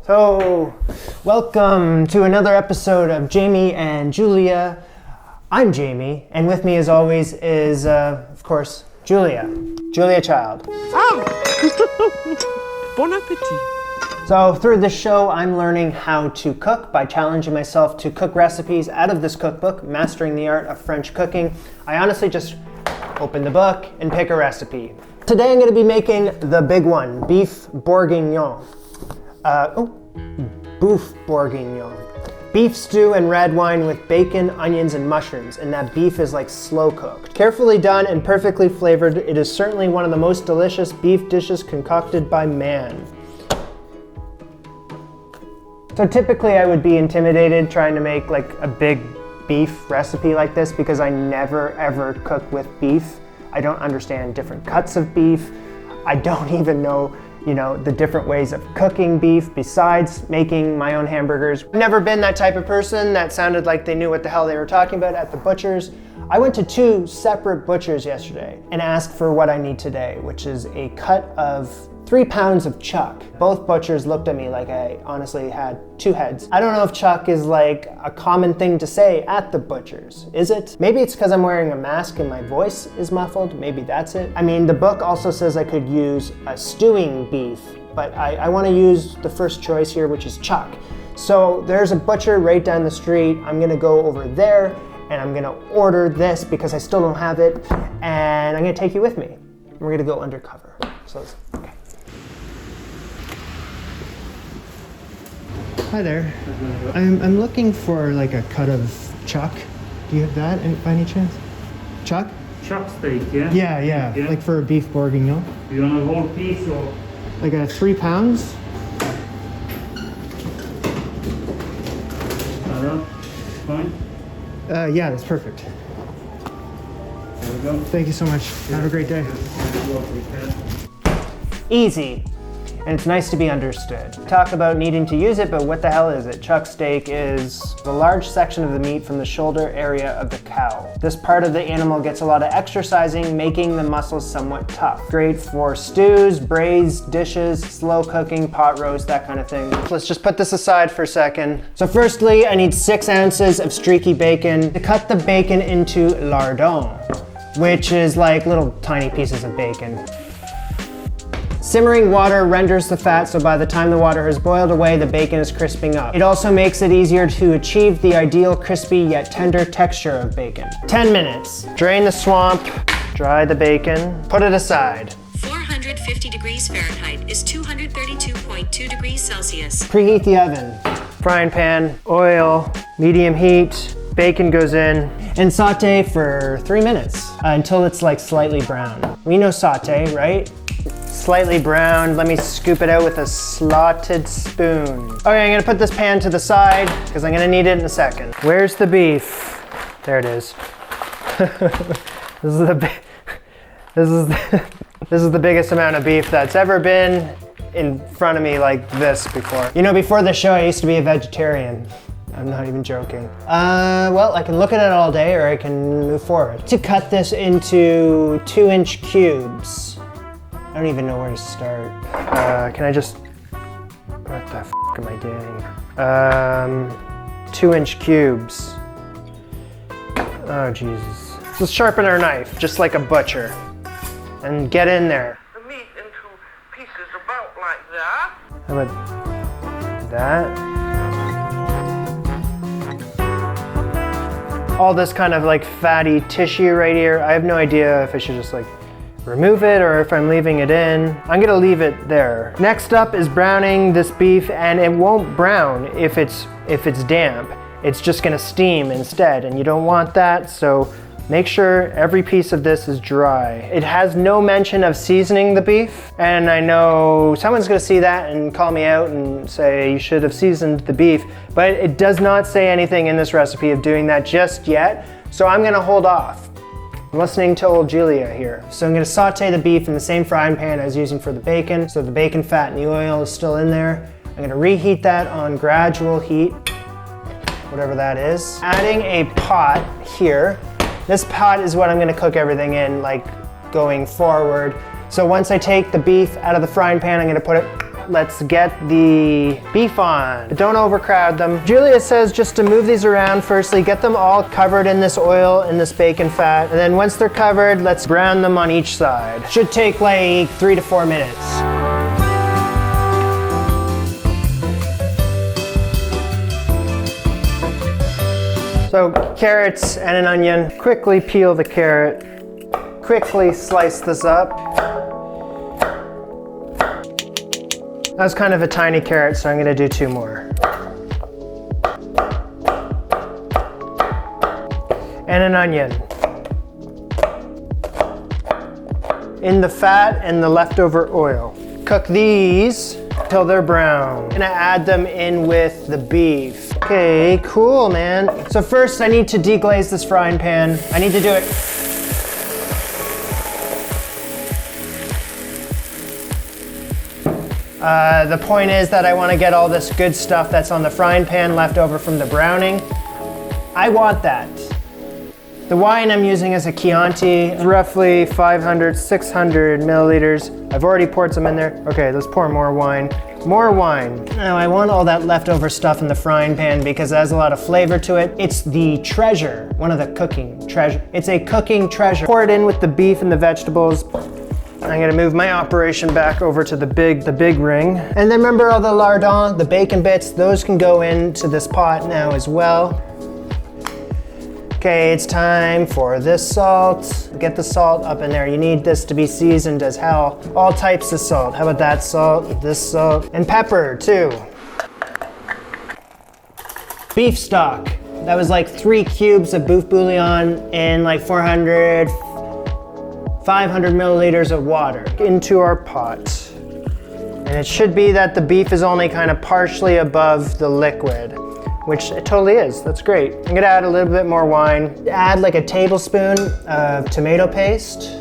So, welcome to another episode of Jamie and Julia. I'm Jamie, and with me as always is, of course, Julia. Julia Child. Oh! Bon appetit. So through this show, I'm learning how to cook by challenging myself to cook recipes out of this cookbook, Mastering the Art of French Cooking. I honestly just open the book and pick a recipe. Today I'm going to be making the big one, Boeuf Bourguignon. Boeuf Bourguignon. Beef stew and red wine with bacon, onions, and mushrooms, and that beef is like slow cooked. Carefully done and perfectly flavored, it is certainly one of the most delicious beef dishes concocted by man. So typically I would be intimidated trying to make like a big beef recipe like this because I never ever cook with beef. I don't understand different cuts of beef. I don't even know, the different ways of cooking beef besides making my own hamburgers. Never been that type of person that sounded like they knew what the hell they were talking about at the butcher's. I went to 2 separate butchers yesterday and asked for what I need today, which is a cut of 3 pounds of chuck. Both butchers looked at me like I honestly had 2 heads. I don't know if chuck is like a common thing to say at the butchers. Is it? Maybe it's because I'm wearing a mask and my voice is muffled. Maybe that's it. I mean, the book also says I could use a stewing beef, but I want to use the first choice here, which is chuck. So there's a butcher right down the street. I'm gonna go over there and I'm gonna order this because I still don't have it, and I'm gonna take you with me. We're gonna go undercover. So okay. Hi there. I'm looking for like a cut of chuck. Do you have that by any chance? Chuck? Chuck steak, yeah? Yeah. Like for a beef bourguignon. You want a whole piece or? Like a 3 pounds? Fine? Yeah, that's perfect. There we go. Thank you so much. Have a great day. Easy. And it's nice to be understood. Talk about needing to use it, but what the hell is it? Chuck steak is the large section of the meat from the shoulder area of the cow. This part of the animal gets a lot of exercising, making the muscles somewhat tough. Great for stews, braised dishes, slow cooking, pot roast, that kind of thing. Let's just put this aside for a second. So firstly, I need 6 ounces of streaky bacon. To cut the bacon into lardons, which is like little tiny pieces of bacon. Simmering water renders the fat, so by the time the water has boiled away, the bacon is crisping up. It also makes it easier to achieve the ideal crispy yet tender texture of bacon. 10 minutes. Drain the swamp, dry the bacon, put it aside. 450 degrees Fahrenheit is 232.2 degrees Celsius. Preheat the oven. Frying pan, oil, medium heat, bacon goes in, and saute for 3 minutes until it's like slightly brown. We know saute, right? Slightly browned. Let me scoop it out with a slotted spoon. Okay, I'm gonna put this pan to the side because I'm gonna need it in a second. Where's the beef? There it is. This is the biggest amount of beef that's ever been in front of me like this before. Before the show, I used to be a vegetarian. I'm not even joking. Well, I can look at it all day or I can move forward. To cut this into 2-inch cubes. I don't even know where to start. Can I just, what the f am I doing? 2-inch cubes. Oh, Jesus. Let's sharpen our knife, just like a butcher. And get in there. The meat into pieces about like that. How about that? All this kind of like fatty tissue right here. I have no idea if I should just like remove it or if I'm leaving it in. I'm gonna leave it there. Next up is browning this beef, and it won't brown if it's damp. It's just gonna steam instead, and you don't want that, so make sure every piece of this is dry. It has no mention of seasoning the beef, and I know someone's gonna see that and call me out and say you should have seasoned the beef, but it does not say anything in this recipe of doing that just yet, so I'm gonna hold off. I'm listening to old Julia here. So I'm gonna saute the beef in the same frying pan I was using for the bacon, so the bacon fat and the oil is still in there. I'm gonna reheat that on gradual heat, whatever that is. Adding a pot here. This pot is what I'm gonna cook everything in, like going forward. So once I take the beef out of the frying pan, I'm gonna put it let's get the beef on. But don't overcrowd them. Julia says just to move these around firstly, get them all covered in this oil, in this bacon fat. And then once they're covered, let's brown them on each side. Should take like 3 to 4 minutes. So carrots and an onion. Quickly peel the carrot. Quickly slice this up. That was kind of a tiny carrot, so I'm gonna do 2 more. And an onion. In the fat and the leftover oil. Cook these till they're brown. I'm gonna add them in with the beef. Okay, cool, man. So first I need to deglaze this frying pan. I need to do it. The point is that I want to get all this good stuff that's on the frying pan left over from the browning. I want that. The wine I'm using is a Chianti, roughly 500, 600 milliliters. I've already poured some in there. Okay, let's pour more wine. More wine. Now I want all that leftover stuff in the frying pan because it has a lot of flavor to it. It's the treasure, one of the cooking treasure. It's a cooking treasure. Pour it in with the beef and the vegetables. I'm gonna move my operation back over to the big ring. And then remember all the lardons, the bacon bits, those can go into this pot now as well. Okay, it's time for this salt. Get the salt up in there. You need this to be seasoned as hell. All types of salt. How about that salt, this salt, and pepper too. Beef stock. That was like 3 cubes of Boeuf Bourguignon and like 500 milliliters of water into our pot. And it should be that the beef is only kind of partially above the liquid, which it totally is. That's great. I'm gonna add a little bit more wine. Add like a tablespoon of tomato paste.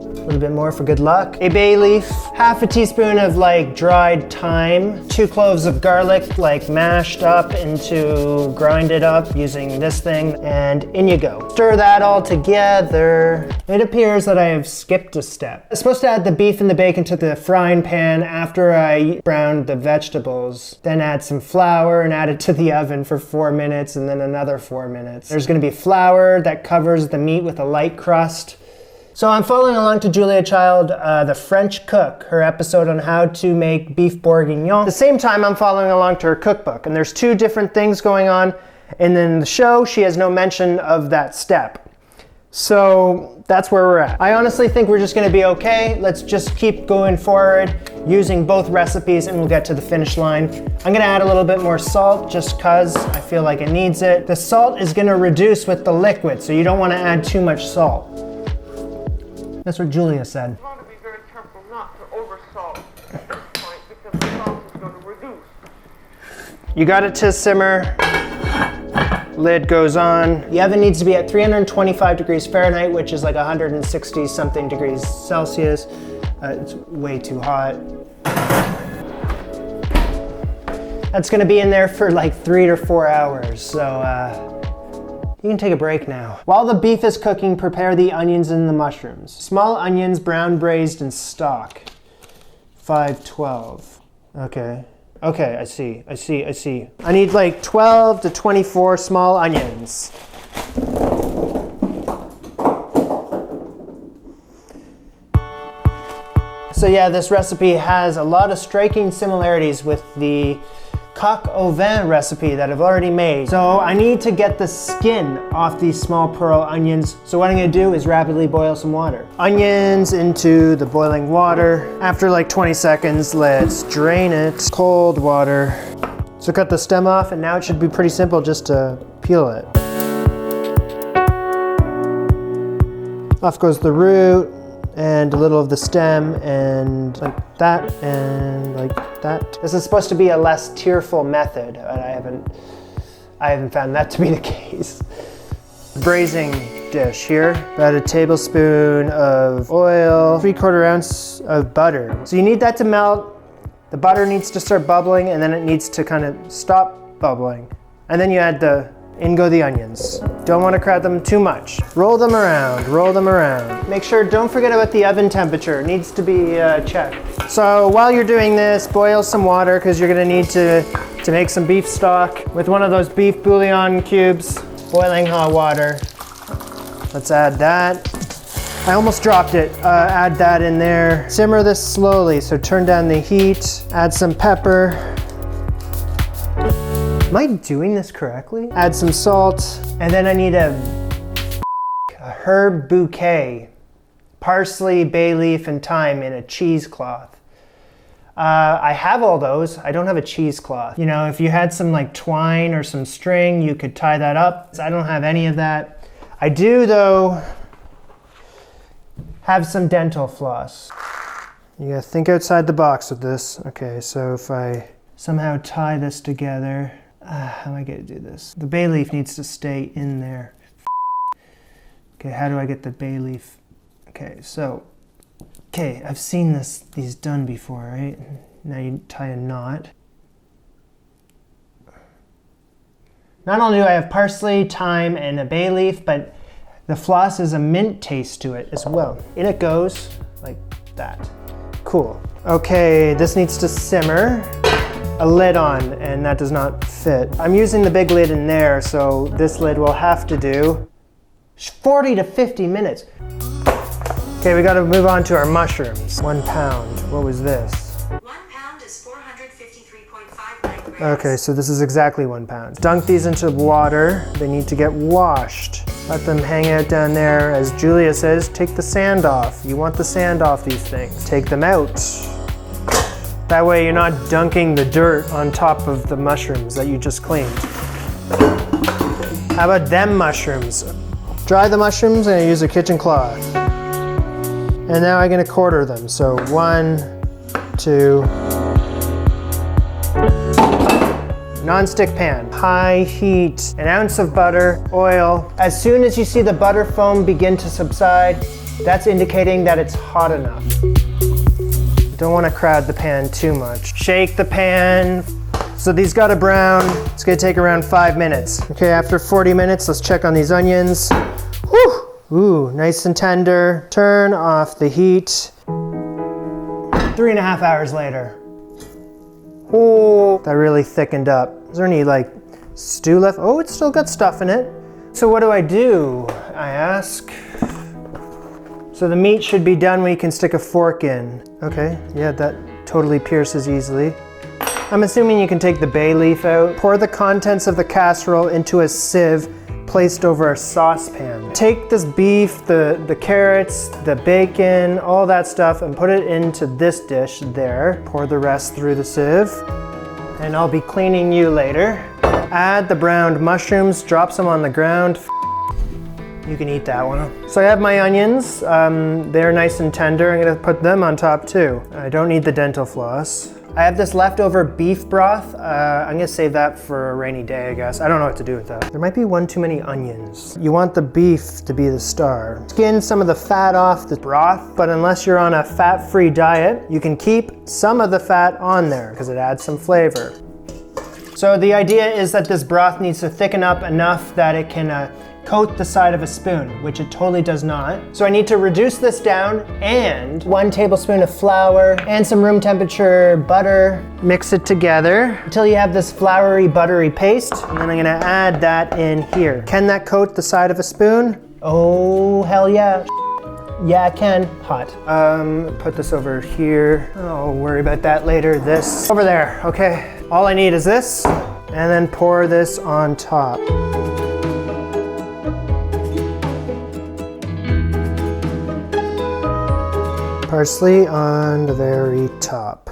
A little bit more for good luck. A bay leaf, half a teaspoon of like dried thyme, 2 cloves of garlic like mashed up into grinded up using this thing, and in you go. Stir that all together. It appears that I have skipped a step. I'm supposed to add the beef and the bacon to the frying pan after I browned the vegetables. Then add some flour and add it to the oven for 4 minutes and then another 4 minutes. There's gonna be flour that covers the meat with a light crust. So I'm following along to Julia Child, the French cook, her episode on how to make beef bourguignon. At the same time, I'm following along to her cookbook, and there's 2 different things going on. And in the show, she has no mention of that step. So that's where we're at. I honestly think we're just gonna be okay. Let's just keep going forward using both recipes and we'll get to the finish line. I'm gonna add a little bit more salt just cause I feel like it needs it. The salt is gonna reduce with the liquid, so you don't wanna add too much salt. That's what Julia said. You want to be very careful not to oversalt at this point because the salt is going to reduce. You got it to simmer. Lid goes on. The oven needs to be at 325 degrees Fahrenheit, which is like 160 something degrees Celsius. It's way too hot. That's gonna be in there for like 3 to 4 hours, so you can take a break now. While the beef is cooking, prepare the onions and the mushrooms. Small onions, brown braised in stock. 512. Okay, I see. I need like 12 to 24 small onions. So yeah, this recipe has a lot of striking similarities with the coq au vin recipe that I've already made. So I need to get the skin off these small pearl onions. So what I'm gonna do is rapidly boil some water. Onions into the boiling water. After like 20 seconds, let's drain it. Cold water. So cut the stem off and now it should be pretty simple just to peel it. Off goes the root and a little of the stem and like that and like that. This is supposed to be a less tearful method, but I haven't found that to be the case. Braising dish here. About a tablespoon of oil, 3/4 ounce of butter. So you need that to melt. The butter needs to start bubbling and then it needs to kind of stop bubbling. And then you add the In go the onions. Don't want to crowd them too much. Roll them around, roll them around. Make sure, don't forget about the oven temperature. It needs to be checked. So while you're doing this, boil some water because you're gonna need to make some beef stock with one of those beef bouillon cubes. Boiling hot water. Let's add that. I almost dropped it. Add that in there. Simmer this slowly, so turn down the heat. Add some pepper. Am I doing this correctly? Add some salt, and then I need a herb bouquet. Parsley, bay leaf, and thyme in a cheesecloth. I have all those. I don't have a cheesecloth. You know, if you had some like twine or some string, you could tie that up. I don't have any of that. I do, though, have some dental floss. You gotta think outside the box with this. Okay, so if I somehow tie this together, how am I gonna do this? The bay leaf needs to stay in there. Okay, how do I get the bay leaf? Okay, so, okay, I've seen these done before, right? Now you tie a knot. Not only do I have parsley, thyme, and a bay leaf, but the floss is a mint taste to it as well. In it goes, like that. Cool. Okay, this needs to simmer. A lid on, and that does not fit. I'm using the big lid in there, so this lid will have to do 40 to 50 minutes. Okay, we gotta move on to our mushrooms. 1 pound, what was this? 1 pound is 453.59 grams. Okay, so this is exactly 1 pound. Dunk these into water. They need to get washed. Let them hang out down there. As Julia says, take the sand off. You want the sand off these things. Take them out. That way you're not dunking the dirt on top of the mushrooms that you just cleaned. How about them mushrooms? Dry the mushrooms and I use a kitchen cloth. And now I'm gonna quarter them. So 1, 2. Non-stick pan, high heat, an ounce of butter, oil. As soon as you see the butter foam begin to subside, that's indicating that it's hot enough. Don't want to crowd the pan too much. Shake the pan. So these got to brown. It's gonna take around 5 minutes. Okay, after 40 minutes, let's check on these onions. Whew! Ooh, nice and tender. Turn off the heat. 3.5 hours later. Oh, that really thickened up. Is there any like stew left? Oh, it's still got stuff in it. So what do? I ask. So the meat should be done when you can stick a fork in. Okay, yeah, that totally pierces easily. I'm assuming you can take the bay leaf out. Pour the contents of the casserole into a sieve placed over a saucepan. Take this beef, the carrots, the bacon, all that stuff, and put it into this dish there. Pour the rest through the sieve. And I'll be cleaning you later. Add the browned mushrooms, drop some on the ground. You can eat that one. So I have my onions. They're nice and tender. I'm gonna put them on top too. I don't need the dental floss. I have this leftover beef broth. I'm gonna save that for a rainy day, I guess. I don't know what to do with that. There might be one too many onions. You want the beef to be the star. Skin some of the fat off the broth, but unless you're on a fat-free diet, you can keep some of the fat on there because it adds some flavor. So the idea is that this broth needs to thicken up enough that it can coat the side of a spoon, which it totally does not. So I need to reduce this down and 1 tablespoon of flour and some room temperature butter. Mix it together until you have this floury, buttery paste. And then I'm gonna add that in here. Can that coat the side of a spoon? Oh, hell yeah. Yeah, it can. Hot. Put this over here. I'll worry about that later. This over there, okay. All I need is this, and then pour this on top. Parsley on the very top.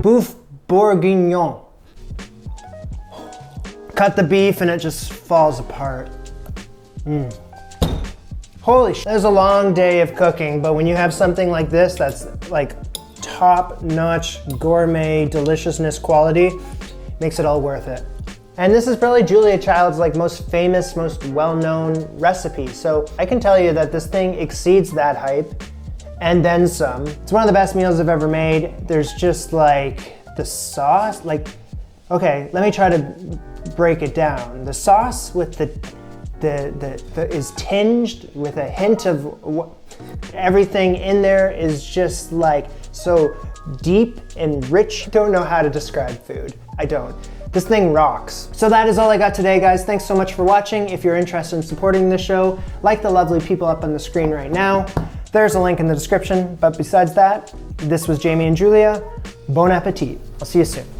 Boeuf Bourguignon. Cut the beef and it just falls apart. Holy shit. There's a long day of cooking, but when you have something like this that's like top-notch gourmet deliciousness quality, makes it all worth it. And this is probably Julia Child's like most famous, most well-known recipe. So I can tell you that this thing exceeds that hype and then some. It's one of the best meals I've ever made. There's just like the sauce, like, okay, let me try to break it down. The sauce with the is tinged with a hint of everything in there is just like so deep and rich. Don't know how to describe food. I don't. This thing rocks. So that is all I got today, guys. Thanks so much for watching. If you're interested in supporting this show, like the lovely people up on the screen right now. There's a link in the description. But besides that, this was Jamie and Julia. Bon appetit. I'll see you soon.